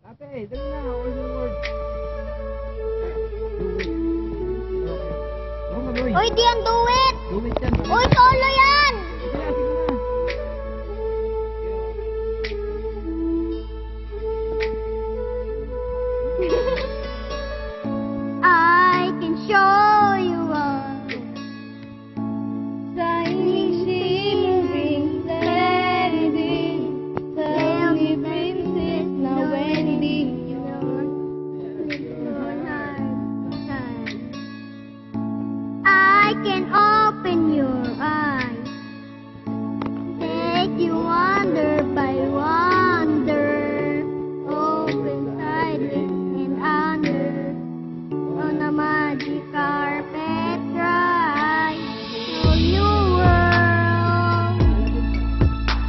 Ate, dali na. All the word. Uy, Dian, do it! Do it yan. Uy, solo yan! Sige na, sige na. I can show you all. Shimmering, standing, tell me princess, now ending I can open your eyes, take you wonder by wonder, open sideways and under, on a magic carpet ride, a new world,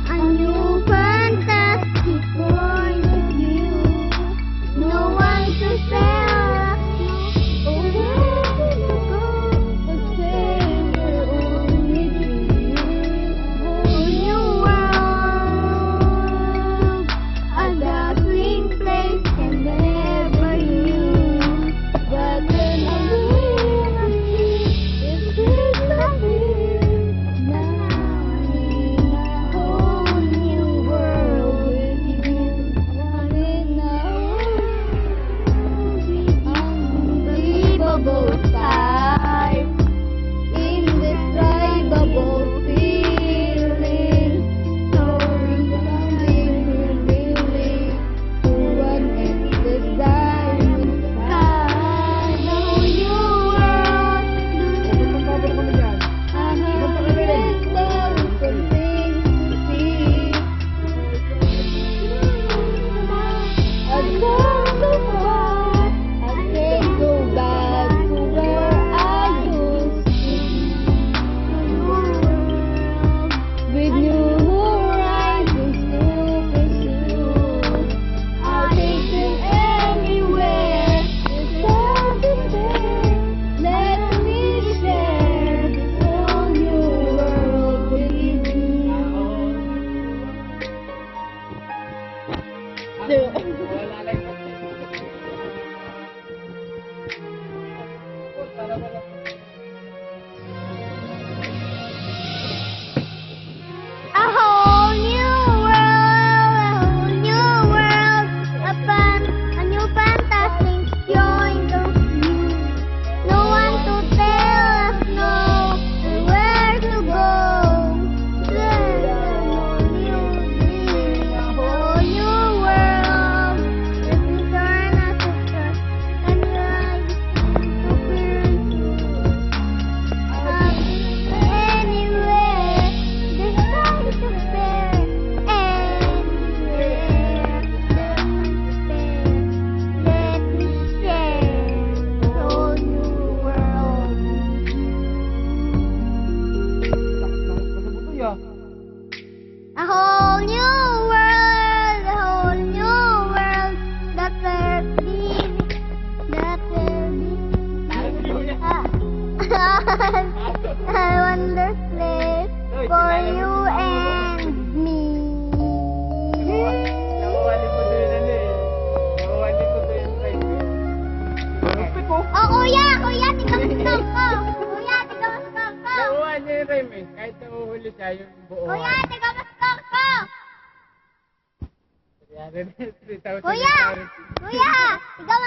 a new fantastic point of view, no one to tell us no. A whole new world, a new fantastic point of view. No one to tell us no, and where to go. There's a new dream, a whole new world. Let me turn us to trust and rise to anywhere, the sky is fair. Anywhere, let me share the whole new world with you. Butoy ah. A whole new world, a whole new world that will be, a wondrous place for you and me. Nawawali po doon yan eh. Nawawali po doon yung time eh. Lupit po. Oh, kuya, tingnan mo stop ko. Kuya, tingnan mo stop ko. Nakuha niya yung rhyme eh. Kahit nahuhuli siya yung buo. Kuya, tingnan mo stop ko. Kaya rin 3,000 Kuya, yung kuya, tingnan